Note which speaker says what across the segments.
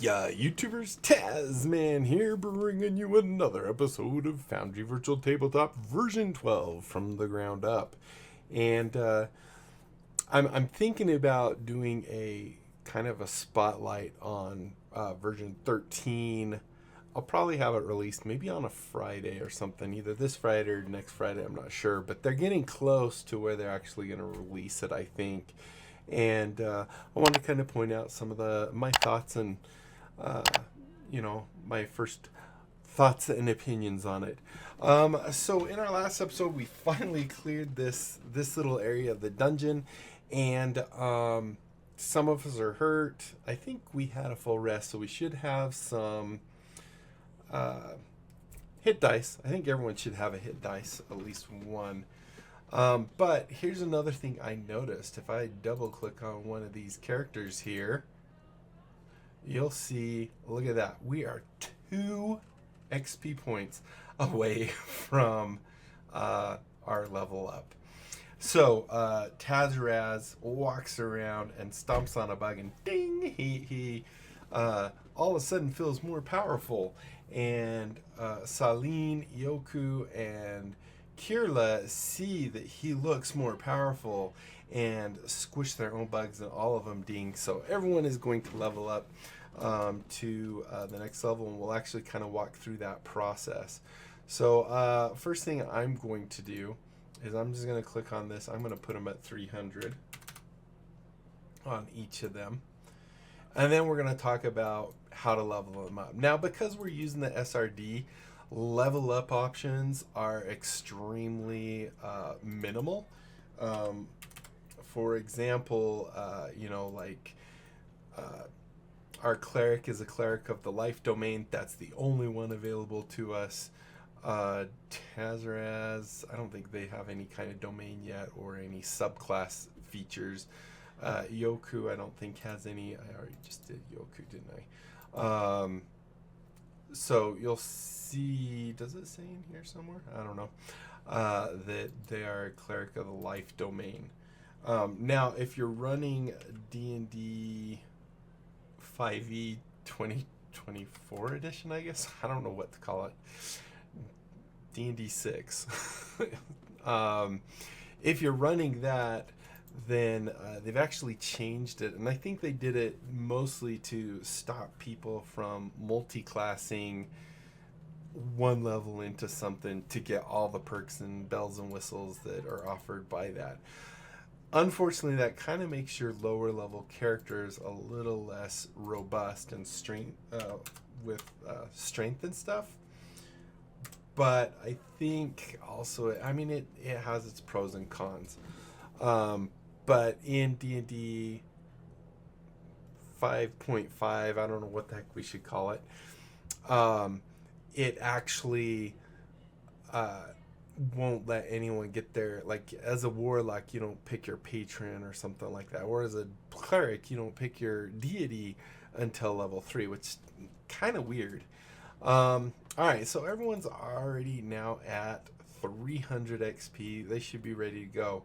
Speaker 1: Yeah, YouTubers, Tasman here, bringing you another episode of Foundry Virtual Tabletop version 12 from the ground up. And I'm thinking about doing a kind of a spotlight on version 13. I'll probably have it released maybe on a Friday or something, either this Friday or next Friday, I'm not sure. But they're getting close to where they're actually going to release it, I think. And I want to kind of point out some of my thoughts and uh, my first thoughts and opinions on it. So in our last episode, we finally cleared this little area of the dungeon, and some of us are hurt. I think we had a full rest, so we should have some hit dice. I think everyone should have a hit dice, at least one. But here's another thing I noticed. If I double click on one of these characters here, you'll see, look at that. We are 2 XP points away from our level up. So Tazaraz walks around and stomps on a bug, and ding, he all of a sudden feels more powerful. And Saline, Yoku, and Kirla see that he looks more powerful and squish their own bugs, and all of them ding. So everyone is going to level up to the next level, and we'll actually kind of walk through that process. So first thing I'm going to do is I'm just going to click on this. I'm going to put them at 300 on each of them. And then we're going to talk about how to level them up. Now, because we're using the SRD, level up options are extremely minimal. For example, our cleric is a cleric of the life domain. That's the only one available to us. Tazaraz, I don't think they have any kind of domain yet or any subclass features. Yoku, I don't think has any. I already just did Yoku, didn't I? So you'll see, does it say in here somewhere? I don't know. That they are a cleric of the life domain. Now, if you're running D&D 5e 2024 edition, I guess, I don't know what to call it, D&D 6. If you're running that, then they've actually changed it, and I think they did it mostly to stop people from multi-classing one level into something to get all the perks and bells and whistles that are offered by that. Unfortunately, that kind of makes your lower level characters a little less robust and strength and stuff. But I think also, I mean, it has its pros and cons. But in D&D 5.5, I don't know what the heck we should call it, it actually won't let anyone get there. Like, as a warlock, you don't pick your patron or something like that. Or as a cleric, you don't pick your deity until level 3, which is kind of weird. Alright, so everyone's already now at 300 XP. They should be ready to go.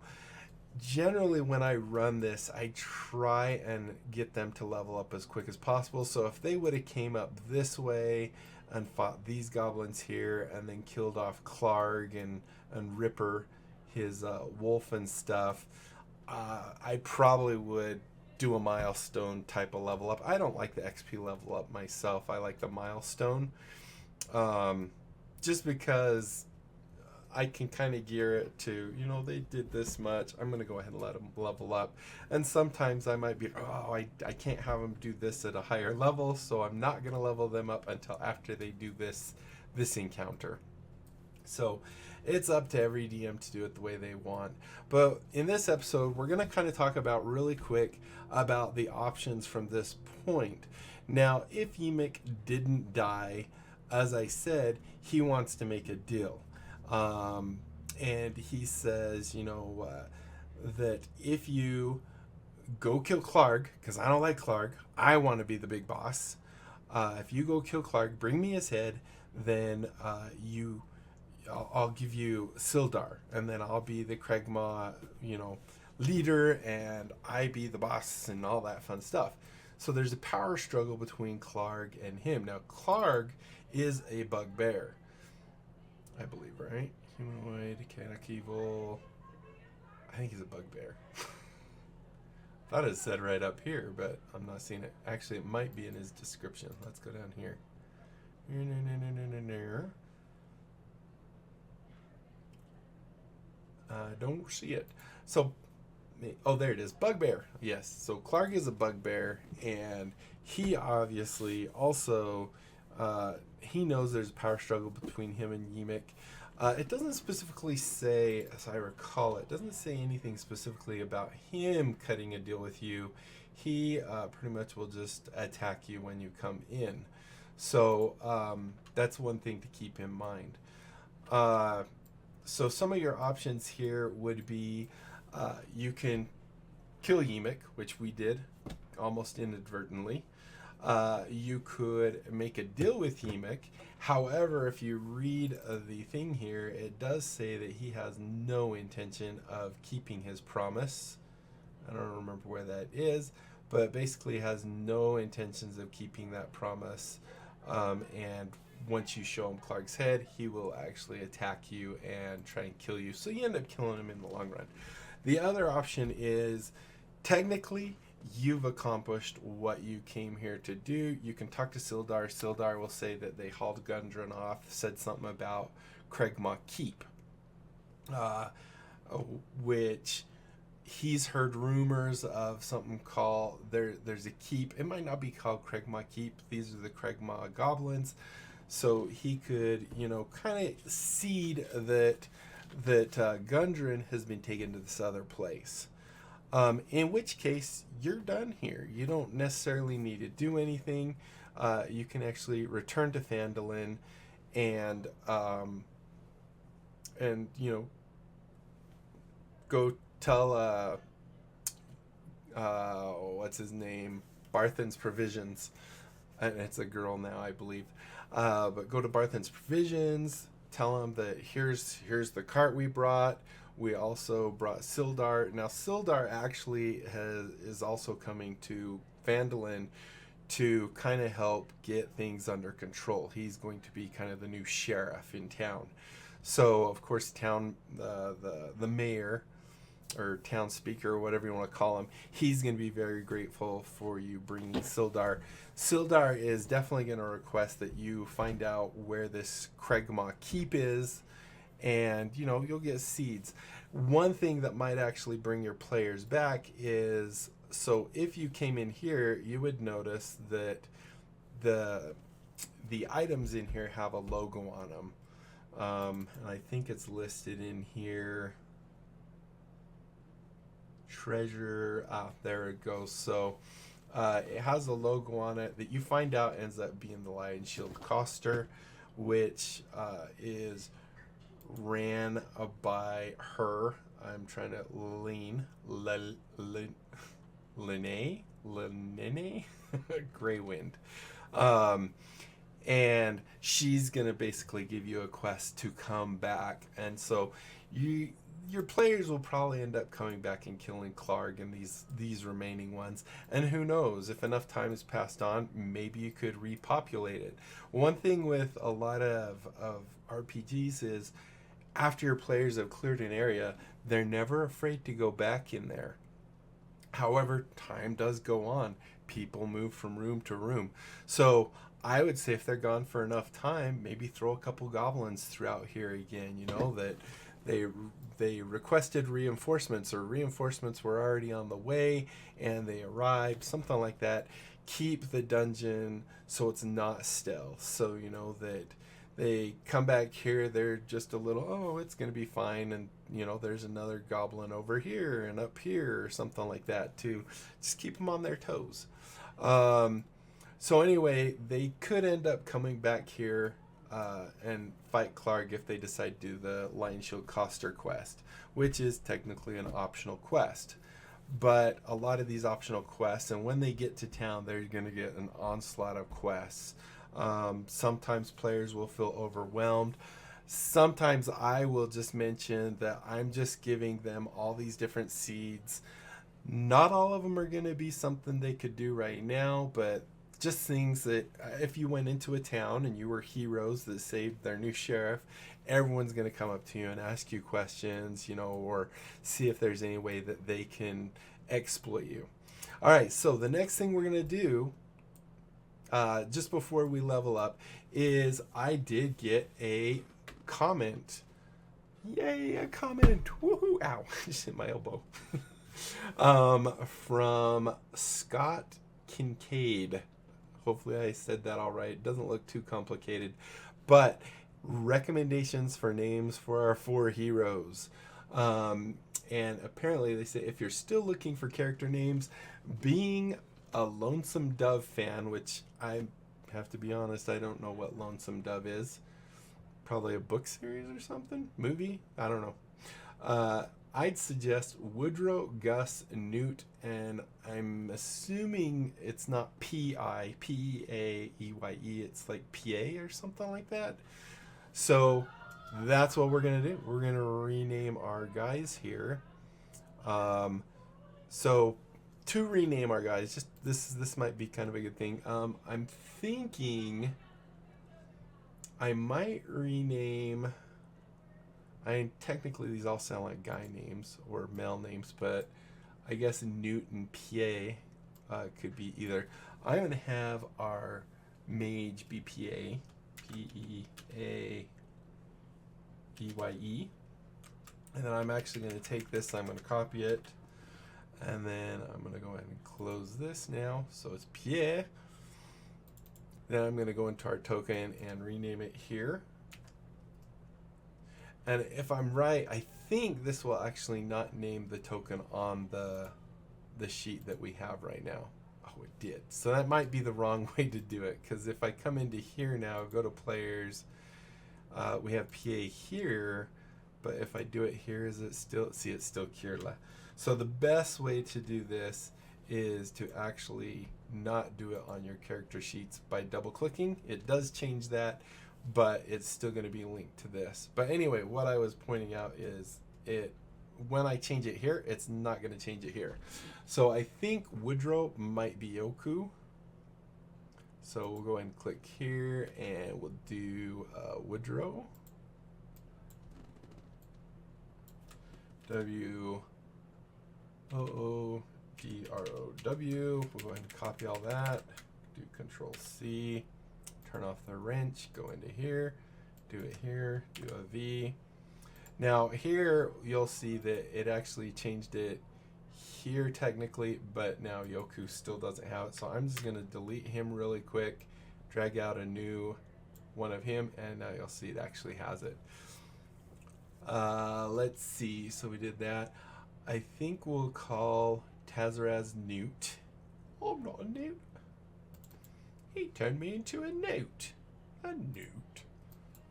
Speaker 1: Generally, when I run this, I try and get them to level up as quick as possible. So if they would have came up this way and fought these goblins here and then killed off Clarg and Ripper, his wolf and stuff, I probably would do a milestone type of level up. I don't like the XP level up myself. I like the milestone, just because I can kind of gear it to, they did this much, I'm going to go ahead and let them level up. And sometimes I might be, I can't have them do this at a higher level, so I'm not going to level them up until after they do this encounter. So it's up to every DM to do it the way they want. But in this episode, we're going to kind of talk about really quick about the options from this point. Now, if Ymic didn't die, as I said, he wants to make a deal. And he says, that if you go kill Clarg, because I don't like Clarg, I want to be the big boss. If you go kill Clarg, bring me his head, then I'll give you Sildar, and then I'll be the Kregma, leader, and I be the boss and all that fun stuff. So there's a power struggle between Clarg and him. Now, Clarg is a bugbear, I believe, right? Humanoid, chaotic evil. I think he's a bugbear. Thought it said right up here, but I'm not seeing it. Actually, it might be in his description. Let's go down here. Don't see it. So, oh, there it is. Bugbear. Yes. So Clarg is a bugbear, and he obviously also he knows there's a power struggle between him and Yimik. It doesn't specifically say, as I recall, it doesn't say anything specifically about him cutting a deal with you. He pretty much will just attack you when you come in. So that's one thing to keep in mind. So some of your options here would be you can kill Yimik, which we did almost inadvertently. You could make a deal with Yimik. However, if you read the thing here, it does say that he has no intention of keeping his promise. I don't remember where that is, but basically has no intentions of keeping that promise. And once you show him Clark's head, he will actually attack you and try and kill you. So you end up killing him in the long run. The other option is, technically, you've accomplished what you came here to do. You can talk to Sildar. Sildar will say that they hauled Gundren off, said something about Craigmaw Keep, which he's heard rumors of something called, there's a keep. It might not be called Craigmaw Keep. These are the Craigmaw goblins. So he could, kind of seed that Gundren has been taken to this other place. In which case, you're done here. You don't necessarily need to do anything. You can actually return to Phandalin and go tell, what's his name? Barthen's Provisions. And it's a girl now, I believe. But go to Barthen's Provisions, tell him that here's the cart we brought. We also brought Sildar. Now, Sildar actually is also coming to Phandalin to kind of help get things under control. He's going to be kind of the new sheriff in town. So, of course, the mayor or town speaker or whatever you want to call him, he's going to be very grateful for you bringing Sildar. Sildar is definitely going to request that you find out where this Craigmaw Keep is, and you'll get seeds. One thing that might actually bring your players back is, so if you came in here, you would notice that the items in here have a logo on them, and I think it's listed in here. Treasure, there it goes. So it has a logo on it that you find out ends up being the Lion Shield Coster, which is ran by her. I'm trying to Lene Greywind. And she's gonna basically give you a quest to come back, and so your players will probably end up coming back and killing Clarg and these remaining ones. And who knows, if enough time has passed on, maybe you could repopulate it. One thing with a lot of RPGs is, after your players have cleared an area, they're never afraid to go back in there. However, time does go on. People move from room to room. So I would say if they're gone for enough time, maybe throw a couple goblins throughout here again, that they requested reinforcements, or reinforcements were already on the way and they arrived, something like that. Keep the dungeon so it's not stealth, so that they come back here, they're just a little, oh, it's going to be fine, and there's another goblin over here and up here or something like that, to just keep them on their toes. So anyway, they could end up coming back here and fight Clarg if they decide to do the Lion Shield Coster quest, which is technically an optional quest. But a lot of these optional quests, and when they get to town, they're going to get an onslaught of quests. Sometimes players will feel overwhelmed. Sometimes I will just mention that I'm just giving them all these different seeds Not all of them are going to be something they could do right now, but just things that if you went into a town and you were heroes that saved their new sheriff, everyone's going to come up to you and ask you questions, you know, or see if there's any way that they can exploit you. All right, so the next thing we're going to do just before we level up is I did get a comment. Yay, a comment. Woohoo. Ow, just hit my elbow. From Scott Kincaid. Hopefully I said that all right. It doesn't look too complicated. But recommendations for names for our 4 heroes. And apparently they say if you're still looking for character names, being a Lonesome Dove fan, which I have to be honest, I don't know what Lonesome Dove is. Probably a book series or something? Movie? I don't know. I'd suggest Woodrow, Gus, Newt, and I'm assuming it's not P-I, P-E-A-E-Y-E, it's like P-A or something like that. So that's what we're going to do. We're going to rename our guys here. So to rename our guys, just this might be kind of a good thing. I'm thinking I might rename... technically these all sound like guy names or male names, but I guess Newt and PA could be either. I'm going to have our mage be PA, P-E-A-E-Y-E, and then I'm actually going to take this, I'm going to copy it, and then I'm going to go ahead and close this now, so it's PA. Then I'm going to go into our token and rename it here. And if I'm right, I think this will actually not name the token on the sheet that we have right now. Oh, it did. So that might be the wrong way to do it, because if I come into here now, go to players, we have PA here, but if I do it here, is it still, see, it's still Kirla. So the best way to do this is to actually not do it on your character sheets by double clicking. It does change that, but it's still going to be linked to this. But anyway, what I was pointing out is when I change it here, it's not going to change it here. So I think Woodrow might be Yoku. So we'll go ahead and click here and we'll do Woodrow. W-O-O-D-R-O-W. We'll go ahead and copy all that. Do Control C. Turn off the wrench, go into here, do it here, do a V. Now here you'll see that it actually changed it here technically, but now Yoku still doesn't have it. So I'm just going to delete him really quick, drag out a new one of him, and now you'll see it actually has it. Let's see, so we did that. I think we'll call Tazaraz Newt. I'm not a Newt. He turned me into a newt. A newt.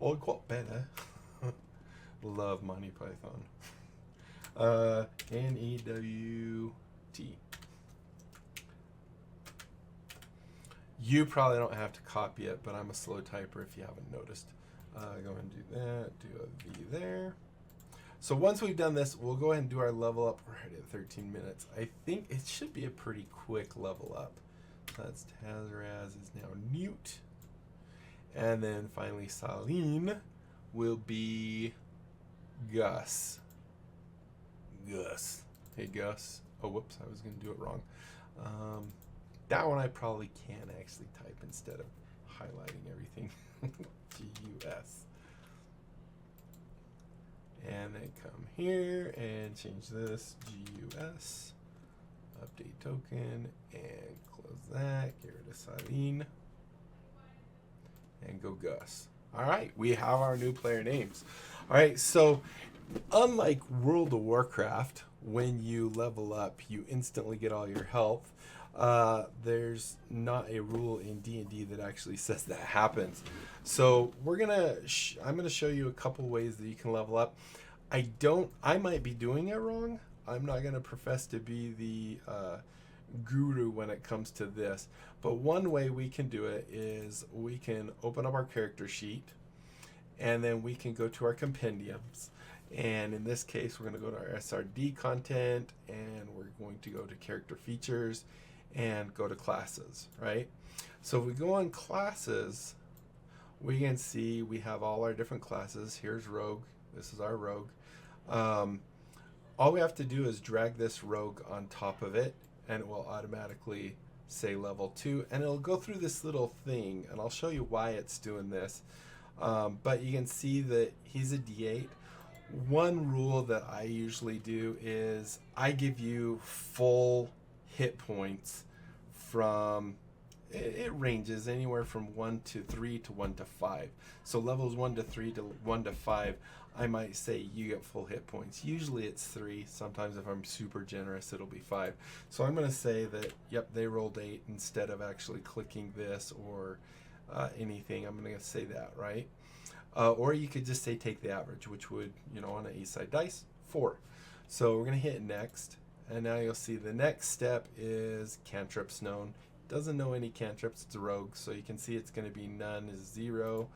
Speaker 1: Oh, it got better. Love Monty Python. N-E-W-T. You probably don't have to copy it, but I'm a slow typer if you haven't noticed. Go ahead and do that. Do a V there. So once we've done this, we'll go ahead and do our level up. We're already at 13 minutes. I think it should be a pretty quick level up. That's Tazaraz is now Newt. And then finally Saline will be Gus. Gus. Hey Gus. Oh, whoops, I was going to do it wrong. That one I probably can actually type instead of highlighting everything. G-U-S. And then come here and change this. G-U-S. Update token and close that, get rid of Saline, and go Gus. All right, we have our new player names. All right, so unlike World of Warcraft, when you level up, you instantly get all your health. There's not a rule in D&D that actually says that happens. So I'm gonna show you a couple ways that you can level up. I might be doing it wrong. I'm not going to profess to be the guru when it comes to this, but one way we can do it is we can open up our character sheet, and then we can go to our compendiums, And in this case, we're going to go to our SRD content, and we're going to go to character features and go to classes, right? So if we go on classes, we can see we have all our different classes. Here's rogue. This is our rogue. All we have to do is drag this rogue on top of it, and it will automatically say level 2, and it'll go through this little thing, and I'll show you why it's doing this. But you can see that he's a D8. One rule that I usually do is I give you full hit points from, it ranges anywhere from 1 to 3 to 1 to 5. So levels 1 to 3 to 1 to 5, I might say you get full hit points. Usually it's 3. Sometimes if I'm super generous, it'll be 5. So I'm going to say that, yep, they rolled 8 instead of actually clicking this or anything. I'm going to say that, right? Or you could just say take the average, which would, you know, on an A-side dice, 4. So we're going to hit next. And now you'll see the next step is cantrips known. Doesn't know any cantrips, it's a rogue, so you can see it's going to be none is 0,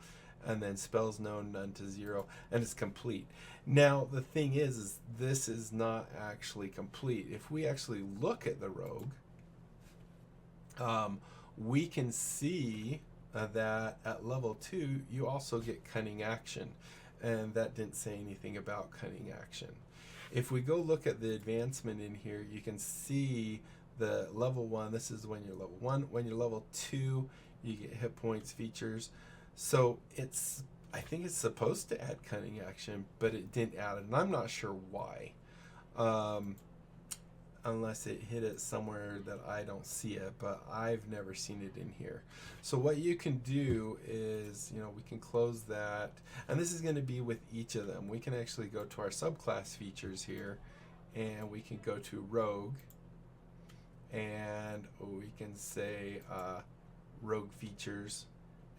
Speaker 1: and then spells known none to 0, and it's complete. Now the thing is this is not actually complete. If we actually look at the rogue, we can see that at level 2 you also get cunning action, and that didn't say anything about cunning action. If we go look at the advancement in here, you can see the level 1, this is when you're level 1. When you're level 2, you get hit points, features. So it's, I think it's supposed to add cunning action, but it didn't add it, and I'm not sure why. Unless it hit it somewhere that I don't see it, but I've never seen it in here. So what you can do is, you know, we can close that, and this is going to be with each of them. We can actually go to our subclass features here, and we can go to rogue, and we can say rogue features,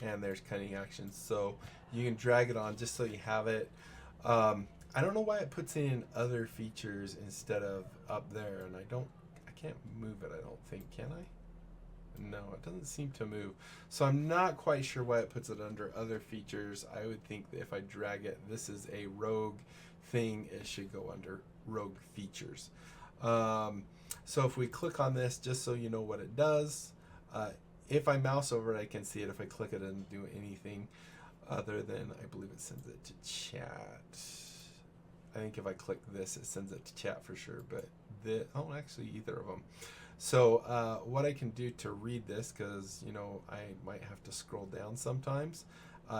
Speaker 1: and there's cunning actions. So you can drag it on just so you have it. I don't know why it puts in other features instead of up there, and I can't move it, I don't think, can I? No, it doesn't seem to move. So I'm not quite sure why it puts it under other features. I would think that if I drag it, this is a rogue thing, it should go under rogue features. So if we click on this, just so you know what it does, if I mouse over it, I can see it. If I click it, it doesn't do anything other than, I believe it sends it to chat. I think if I click this, it sends it to chat for sure, but oh, actually either of them. So what I can do to read this, because, you know, I might have to scroll down sometimes,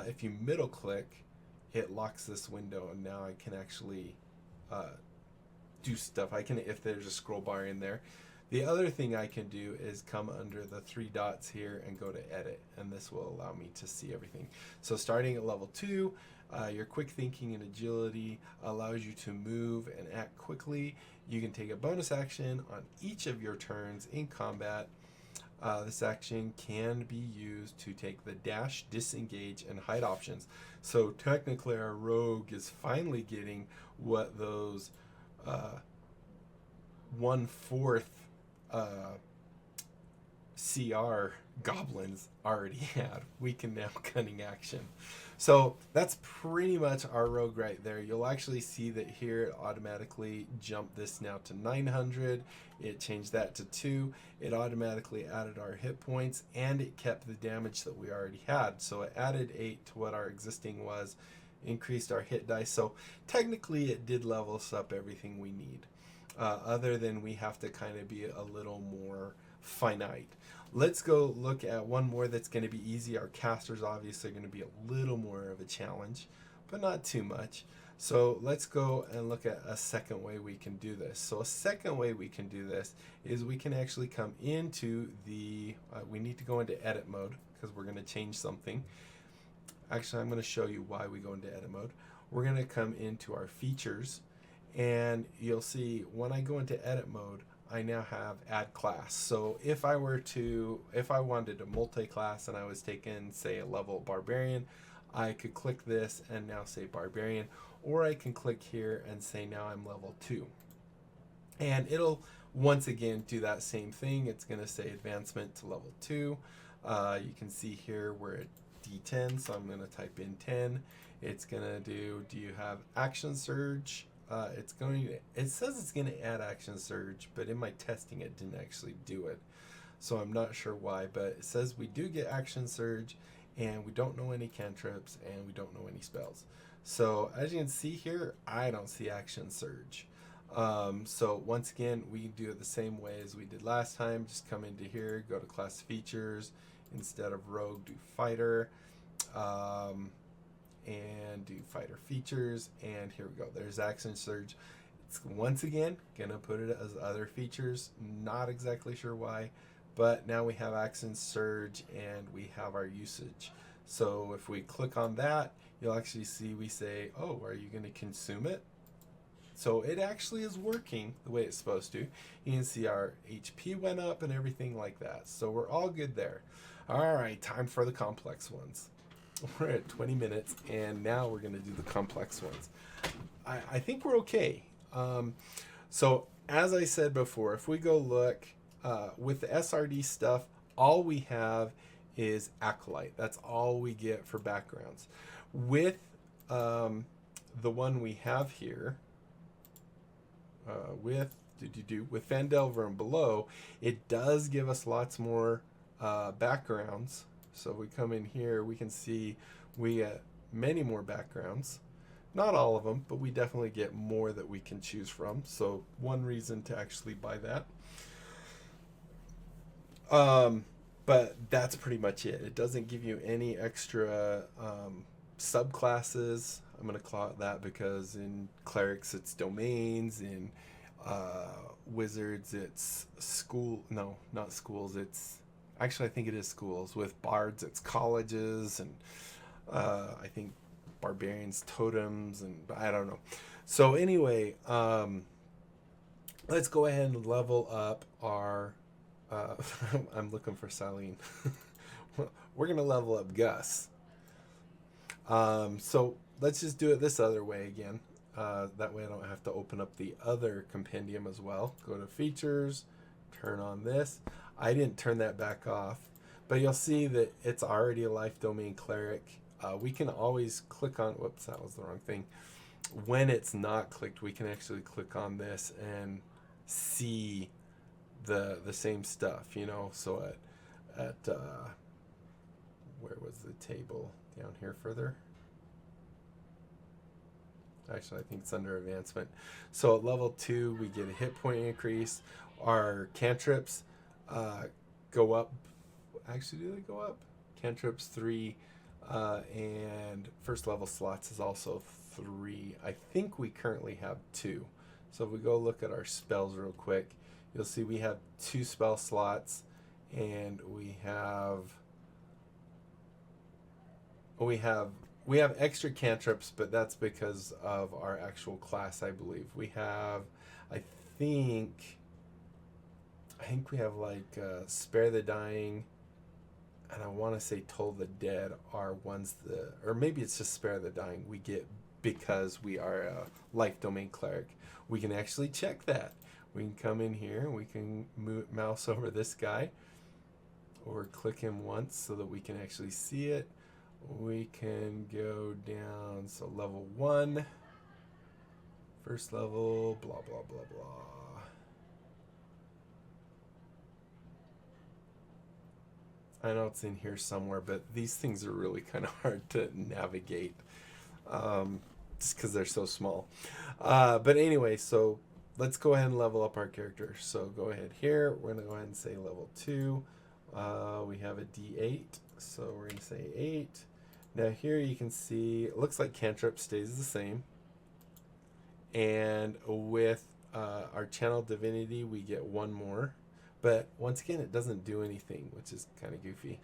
Speaker 1: if you middle click, it locks this window, and now I can actually do stuff. I can, if there's a scroll bar in there. The other thing I can do is come under the 3 dots here and go to edit, and this will allow me to see everything. So starting at level 2, your quick thinking and agility allows you to move and act quickly. You can take a bonus action on each of your turns in combat. This action can be used to take the dash, disengage, and hide options. So technically our rogue is finally getting what those 1/4 CR goblins already had. We can now cunning action. So that's pretty much our rogue right there. You'll actually see that here it automatically jumped this now to 900. It changed that to 2. It automatically added our hit points, and it kept the damage that we already had. So it added 8 to what our existing was, increased our hit dice. So technically it did level us up everything we need. Other than we have to kind of be a little more finite. Let's go look at one more that's going to be easy. Our casters obviously are going to be a little more of a challenge, but not too much. So let's go and look at a second way we can do this. So a second way we can do this is we can actually come into the, we need to go into edit mode because we're going to change something. Actually, I'm going to show you why we go into edit mode. We're going to come into our features, and you'll see when I go into edit mode, I now have add class. So if I wanted a multi-class and I was taking, say, a level barbarian, I could click this and now say barbarian, or I can click here and say now I'm level 2. And it'll once again do that same thing. It's going to say advancement to level 2. You can see here where it D10, so I'm going to type in 10. It's going to do you have action surge? It says it's going to add action surge, but in my testing it didn't actually do it. So I'm not sure why, but it says we do get action surge, and we don't know any cantrips, and we don't know any spells. So as you can see here, I don't see action surge. So once again, we can do it the same way as we did last time. Just come into here, go to class features, instead of rogue, do fighter, and do fighter features, and here we go. There's action surge. It's once again gonna put it as other features. Not exactly sure why, but now we have action surge and we have our usage. So if we click on that, you'll actually see we say, oh, are you going to consume it? So it actually is working the way it's supposed to. You can see our HP went up and everything like that. So we're all good there. All right, time for the complex ones. We're at 20 minutes, and now we're going to do the complex ones. I think we're okay. So as I said before, if we go look with the SRD stuff, all we have is Acolyte. That's all we get for backgrounds. With the one we have here, with Phandelver and below, it does give us lots more backgrounds. So if we come in here, we can see we get many more backgrounds. Not all of them, but we definitely get more that we can choose from. So one reason to actually buy that. But that's pretty much it. It doesn't give you any extra subclasses. I'm going to call it that because in clerics it's domains, in wizards it's not schools, it's actually I think it is schools. With bards it's colleges, and I think barbarians totems, and I don't know. So anyway, let's go ahead and level up our I'm looking for Saline. We're gonna level up Gus. So let's just do it this other way again. That way I don't have to open up the other compendium as well. Go to features, turn on this. I didn't turn that back off, but you'll see that it's already a life domain cleric. We can always click on, whoops, that was the wrong thing. When it's not clicked, we can actually click on this and see the same stuff, you know. So at where was the table? Down here further. Actually, I think it's under advancement. So at level 2, we get a hit point increase. Our cantrips go up. Actually, do they go up? Cantrips 3, and first level slots is also 3. I think we currently have 2. So if we go look at our spells real quick, you'll see we have 2 spell slots, and we have extra cantrips, but that's because of our actual class, I believe. We have, I think we have like Spare the Dying, and I want to say Toll the Dead are ones that, or maybe it's just Spare the Dying we get because we are a life domain cleric. We can actually check that. We can come in here, we can mouse over this guy, or click him once so that we can actually see it. We can go down, so level 1, first level, blah, blah, blah, blah. I know it's in here somewhere, but these things are really kind of hard to navigate just because they're so small. But anyway, so let's go ahead and level up our character. So go ahead here, we're going to go ahead and say level 2. We have a D8, so we're going to say 8. Now here you can see, it looks like cantrip stays the same. And with our channel divinity, we get 1 more. But once again, it doesn't do anything, which is kind of goofy.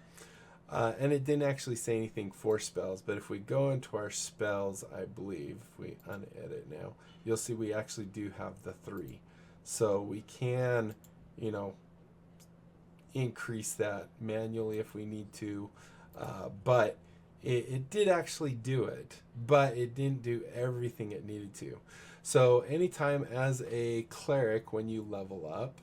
Speaker 1: And it didn't actually say anything for spells, but if we go into our spells, I believe, if we unedit now, you'll see we actually do have the 3. So we can, you know, increase that manually if we need to, but it did actually do it, but it didn't do everything it needed to. So anytime as a cleric, when you level up,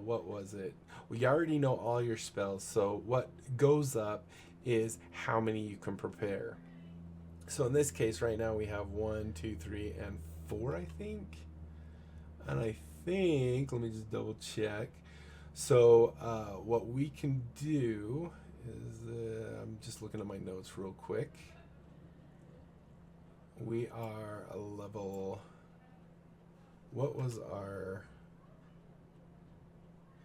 Speaker 1: what was it? Well, you already know all your spells, so what goes up is how many you can prepare. So in this case right now we have 1, 2, 3, and 4, I think. And I think, let me just double check. So what we can do is, I'm just looking at my notes real quick. We are a level, what was our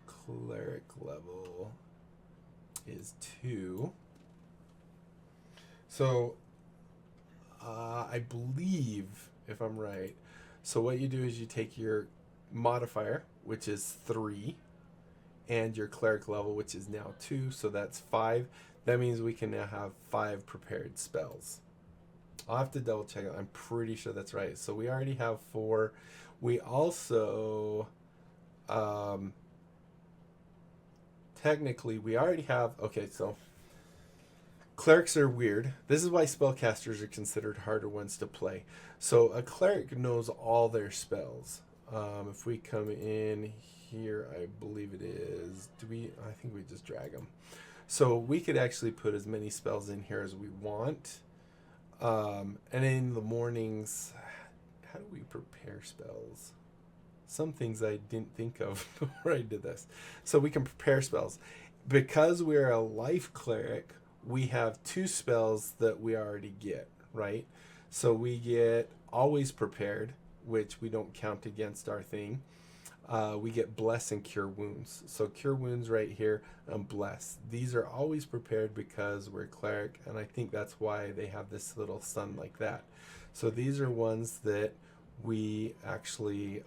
Speaker 1: cleric level? Is 2. So I believe, if I'm right, so what you do is you take your modifier, which is 3, and your cleric level, which is now 2, so that's 5. That means we can now have 5 prepared spells. I'll have to double check it. I'm pretty sure that's right. So we already have 4. We also, technically, we already have, okay, so clerics are weird. This is why spellcasters are considered harder ones to play. So a cleric knows all their spells. If we come in here, I believe it is, I think we just drag them. So we could actually put as many spells in here as we want. And in the mornings, how do we prepare spells? Some things I didn't think of before I did this. So we can prepare spells. Because we're a life cleric, we have 2 spells that we already get, right? So we get always prepared, which we don't count against our thing. We get bless and cure wounds. So cure wounds right here and bless. These are always prepared because we're cleric, and I think that's why they have this little sun like that. So these are ones that we actually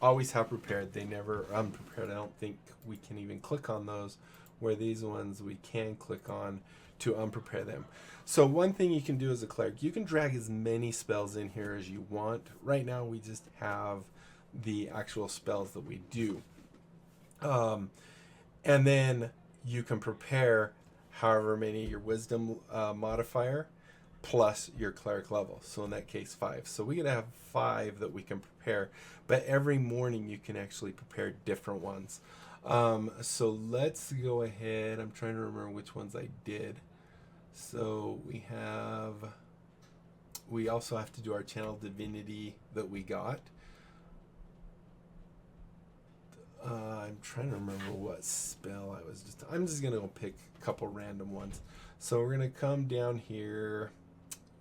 Speaker 1: always have prepared. They never unprepared. I don't think we can even click on those, where these ones we can click on to unprepare them. So one thing you can do as a cleric, you can drag as many spells in here as you want. Right now we just have the actual spells that we do. And then you can prepare however many your wisdom modifier plus your cleric level. So in that case, 5. So we're going to have 5 that we can prepare. But every morning you can actually prepare different ones. So let's go ahead. I'm trying to remember which ones I did. So we also have to do our channel divinity that we got. I'm trying to remember what spell I'm just going to go pick a couple random ones. So we're going to come down here.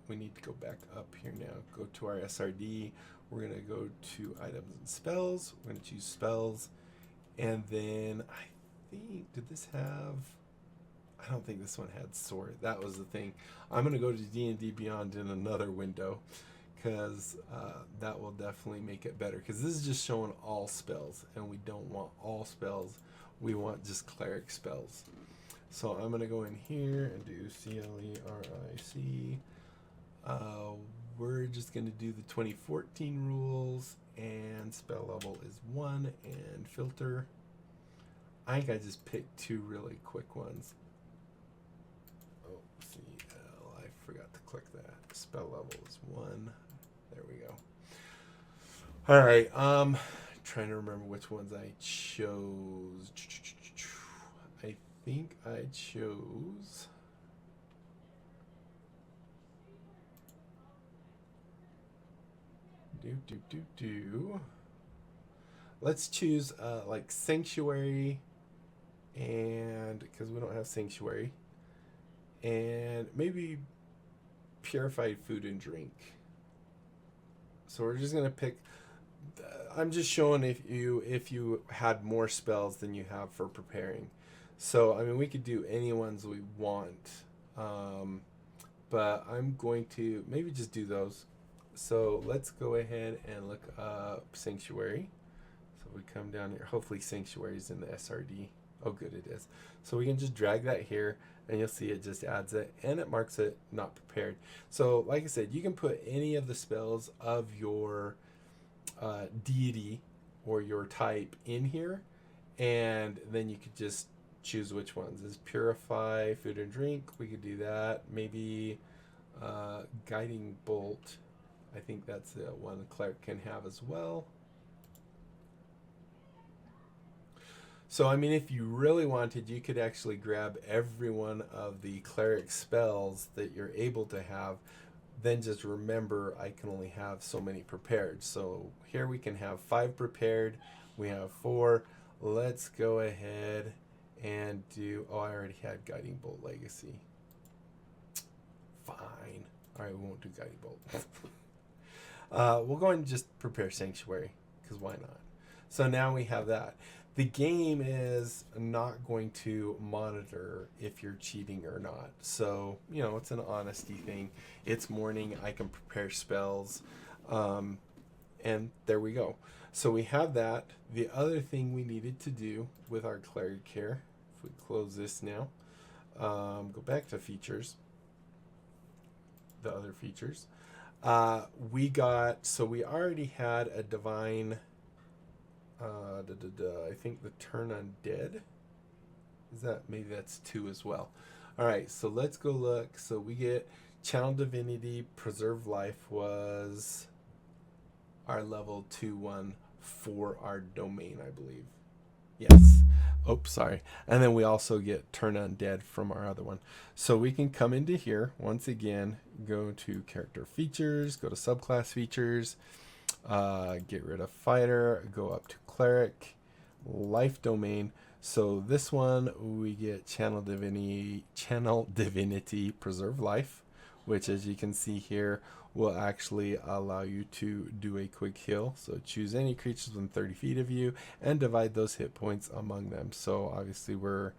Speaker 1: We need to go back up here now. Go to our SRD. We're going to go to items and spells. We're going to choose spells. And then I think, I don't think this one had sword. That was the thing. I'm going to go to D&D Beyond in another window, because that will definitely make it better, because this is just showing all spells, and we don't want all spells. We want just cleric spells. So I'm going to go in here and do CLERIC. We're just going to do the 2014 rules, and spell level is 1, and filter. I think I just picked 2 really quick ones. Oh, CL, I forgot to click that. Spell level is 1. There we go. All right, trying to remember which ones I chose. I think I chose... Let's choose like Sanctuary, and because we don't have Sanctuary, and maybe Purified Food and Drink. So we're just gonna pick. I'm just showing if you had more spells than you have for preparing. So I mean, we could do any ones we want, but I'm going to maybe just do those. So let's go ahead and look up Sanctuary. So we come down here. Hopefully Sanctuary is in the SRD. Oh, good, it is. So we can just drag that here, and you'll see it just adds it, and it marks it not prepared. So like I said, you can put any of the spells of your deity or your type in here, and then you could just choose which ones. Is Purify Food and Drink. We could do that. Maybe Guiding Bolt. I think that's the one the cleric can have as well. So, I mean, if you really wanted, you could actually grab every one of the cleric spells that you're able to have. Then just remember, I can only have so many prepared. So here we can have 5 prepared. We have 4. Let's go ahead and do... Oh, I already had Guiding Bolt Legacy. Fine. All right, we won't do Guiding Bolt. We'll go ahead and just prepare Sanctuary, because why not? So now we have that. The game is not going to monitor if you're cheating or not. So, you know, it's an honesty thing. It's morning. I can prepare spells. And there we go. So we have that. The other thing we needed to do with our cleric here, if we close this now, go back to features, the other features. We already had a divine... I think the turn undead. Is that, maybe that's 2 as well. All right, so let's go look. So we get Channel Divinity, Preserve Life was our level 2-1 for our domain, I believe. Yes. Oh, sorry. And then we also get Turn Undead from our other one. So we can come into here, once again, go to Character Features, go to Subclass Features, get rid of Fighter, go up to Cleric, Life Domain. So this one we get Channel Divinity, Preserve Life, which, as you can see here, will actually allow you to do a quick heal. So choose any creatures within 30 feet of you and divide those hit points among them. So obviously we're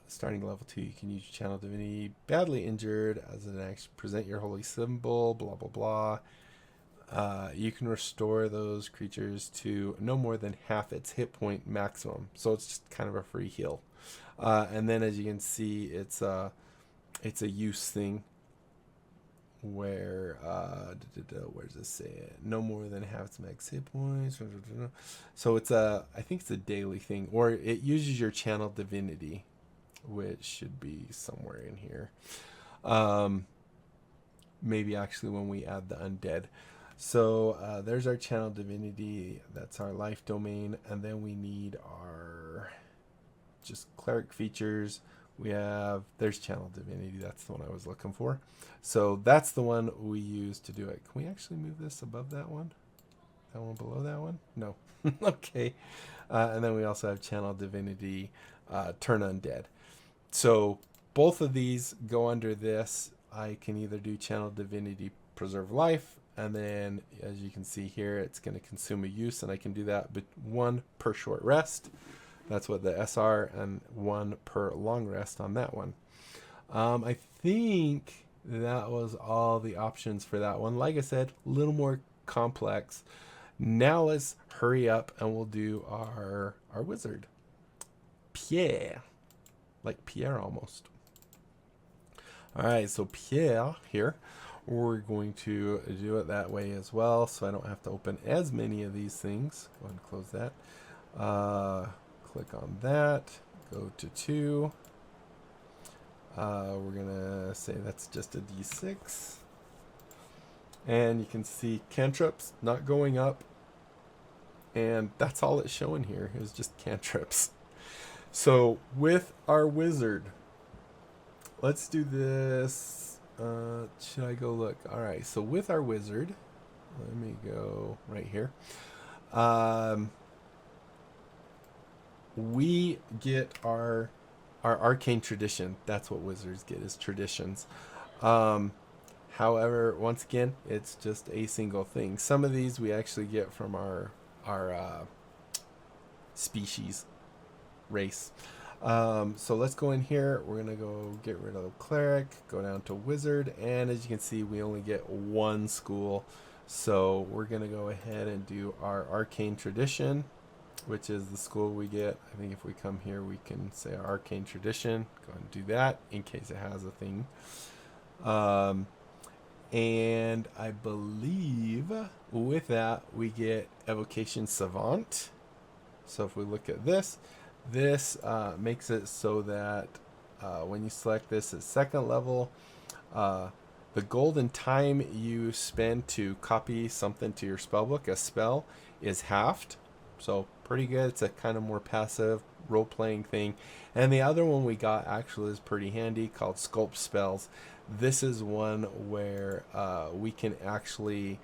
Speaker 1: starting level 2. You can use Channel Divinity, badly injured, as an action, present your holy symbol, blah blah blah. You can restore those creatures to no more than half its hit point maximum. So it's just kind of a free heal. And then, as you can see, it's a use thing where where does it say it? No more than half its max hit points. So it's I think it's a daily thing, or it uses your Channel Divinity, which should be somewhere in here. Maybe actually when we add the undead. So there's our Channel Divinity. That's our life domain. And then we need our just cleric features. There's Channel Divinity. That's the one I was looking for. So that's the one we use to do it. Can we actually move this above that one? That one below that one? No. Okay. And then we also have Channel Divinity, Turn Undead. So both of these go under this. I can either do Channel Divinity, Preserve Life, and then, as you can see here, it's going to consume a use, and I can do that, but 1 per short rest. That's what the SR, and 1 per long rest on that one. I think that was all the options for that one. Like I said, a little more complex. Now let's hurry up, and we'll do our wizard. Pierre. Like Pierre almost. All right, so Pierre here. We're going to do it that way as well, so I don't have to open as many of these things. Go ahead and close that. Click on that. Go to 2. We're going to say that's just a D6. And you can see cantrips not going up. And that's all it's showing here is just cantrips. So with our wizard, let's do this. Should I go look? All right, so with our wizard, let me go right here. We get our arcane tradition. That's what wizards get, is traditions. However, once again, it's just a single thing. Some of these we actually get from our species, race. So let's go in here. We're going to go get rid of cleric, go down to wizard, and as you can see, we only get 1 school. So we're going to go ahead and do our arcane tradition, which is the school we get. I think if we come here, we can say our arcane tradition. Go ahead and do that in case it has a thing. And I believe with that, we get evocation savant. So if we look at this, makes it so that when you select this at 2nd level, the golden time you spend to copy something to your spellbook, a spell, is halved. So pretty good. It's a kind of more passive role-playing thing. And the other one we got actually is pretty handy, called Sculpt Spells. This is one where we can actually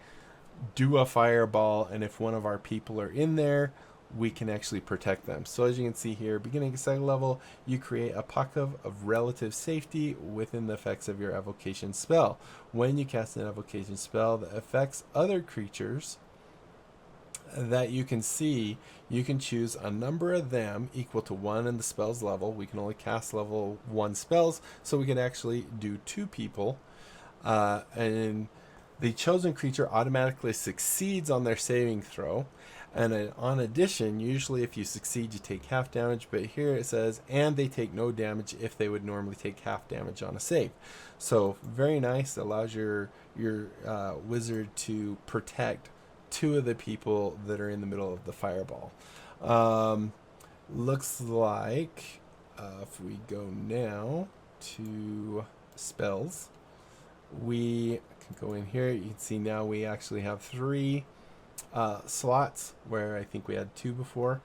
Speaker 1: do a fireball, and if one of our people are in there, we can actually protect them. So as you can see here, beginning of second level, you create a pocket of relative safety within the effects of your evocation spell. When you cast an evocation spell that affects other creatures that you can see, you can choose a number of them equal to 1 in the spell's level. We can only cast level 1 spells, so we can actually do 2 people. And the chosen creature automatically succeeds on their saving throw. And on addition, usually if you succeed, you take half damage, but here it says, and they take no damage if they would normally take half damage on a save. So very nice. Allows your wizard to protect 2 of the people that are in the middle of the fireball. Looks like if we go now to spells, we can go in here. You can see now we actually have 3 slots, where I think we had 2 before.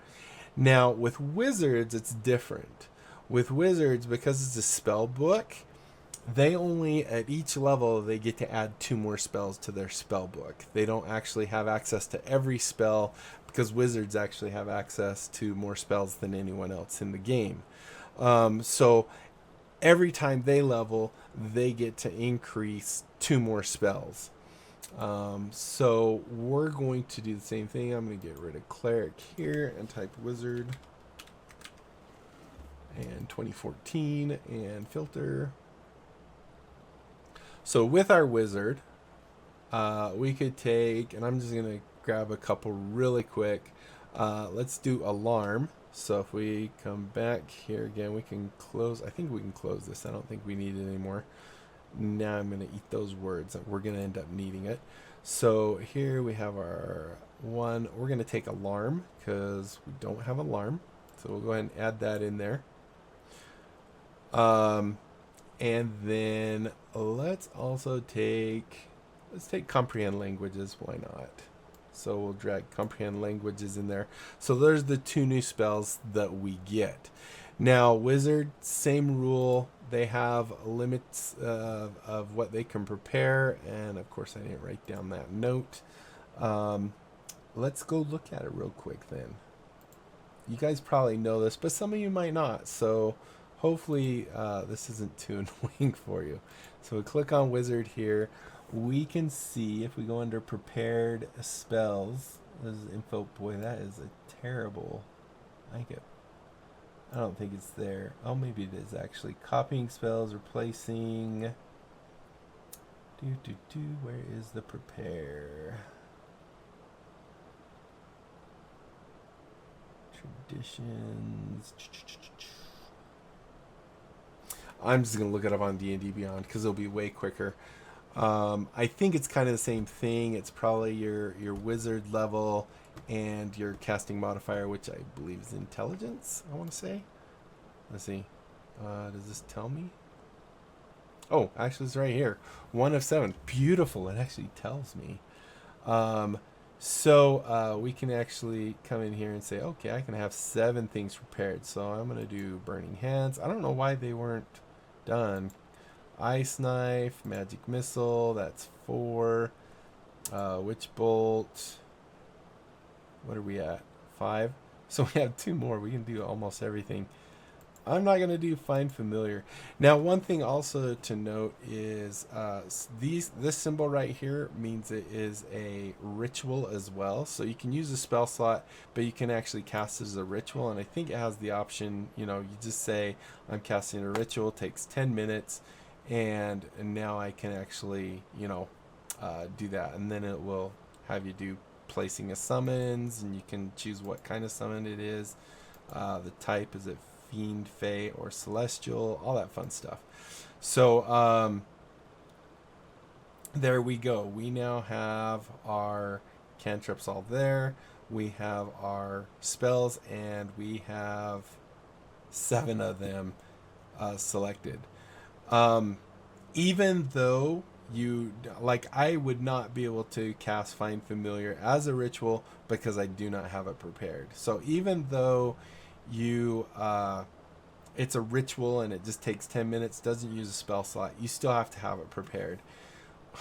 Speaker 1: Now with wizards, it's different. With wizards, because it's a spell book, they only, at each level, they get to add 2 more spells to their spell book. They don't actually have access to every spell, because wizards actually have access to more spells than anyone else in the game. So every time they level, they get to increase 2 more spells. So we're going to do the same thing. I'm going to get rid of cleric here and type wizard and 2014 and filter. So with our wizard, we could take, and I'm just going to grab a couple really quick. Let's do alarm. So if we come back here again, we can close. I think we can close this. I don't think we need it anymore. Now I'm going to eat those words. We're going to end up needing it. So here we have our one. We're going to take alarm because we don't have alarm. So we'll go ahead and add that in there. And then let's take comprehend languages. Why not? So we'll drag comprehend languages in there. So there's the 2 new spells that we get. Now wizard, same rule. They have limits of what they can prepare, and of course I didn't write down that note. Let's go look at it real quick then. You guys probably know this, but some of you might not, so hopefully this isn't too annoying for you. So we click on wizard here. We can see, if we go under prepared spells, this is info. Boy, that is a terrible. I don't think it's there. Oh, maybe it is actually. Copying spells, replacing. Where is the prepare? Traditions. I'm just going to look it up on D&D Beyond because it'll be way quicker. I think it's kind of the same thing. It's probably your wizard level and your casting modifier, which I believe is intelligence, I want to say. Let's see. Does this tell me? Oh, actually it's right here. 1 of 7. Beautiful. It actually tells me. So we can actually come in here and say, okay, I can have 7 things prepared. So I'm going to do Burning Hands. I don't know why they weren't done. Ice Knife, Magic Missile, that's 4. Witch Bolt. What are we at? 5. So we have 2 more. We can do almost everything. I'm not going to do Find Familiar. Now, one thing also to note is this symbol right here means it is a ritual as well. So you can use a spell slot, but you can actually cast it as a ritual. And I think it has the option, you just say, I'm casting a ritual, takes 10 minutes, and now I can actually, do that. And then it will have you do placing a summons, and you can choose what kind of summon it is. The type, is it Fiend, Fey, or Celestial, all that fun stuff. So there we go. We now have our cantrips all there. We have our spells, and we have 7 of them selected. Even though like, I would not be able to cast Find Familiar as a ritual because I do not have it prepared. So even though you it's a ritual and it just takes 10 minutes, doesn't use a spell slot, you still have to have it prepared.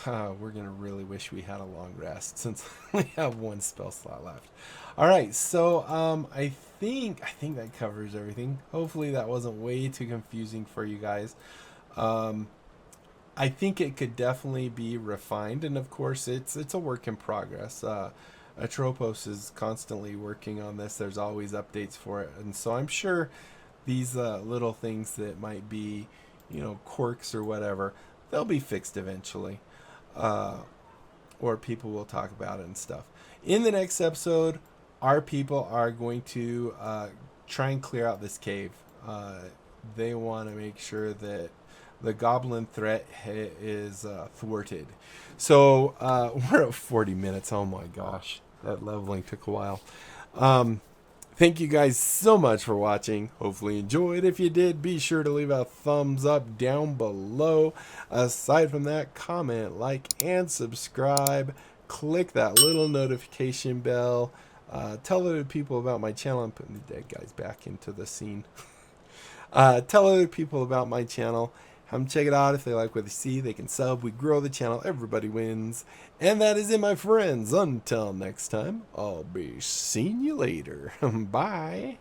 Speaker 1: We're gonna really wish we had a long rest since we have one spell slot left. All right, so I think that covers everything. Hopefully that wasn't way too confusing for you guys. I think it could definitely be refined, and of course it's a work in progress. Atropos is constantly working on this. There's always updates for it, and so I'm sure these little things that might be, quirks or whatever, they'll be fixed eventually, or people will talk about it and stuff. In the next episode, our people are going to try and clear out this cave. They want to make sure that the goblin threat is thwarted. So we're at 40 minutes. Oh my gosh, that leveling took a while. Thank you guys so much for watching. Hopefully you enjoyed. If you did, be sure to leave a thumbs up down below. Aside from that, comment, like, and subscribe. Click that little notification bell. Tell other people about my channel. I'm putting the dead guys back into the scene. Tell other people about my channel. Have them check it out. If they like what they see, they can sub. We grow the channel. Everybody wins. And that is it, my friends. Until next time, I'll be seeing you later. Bye.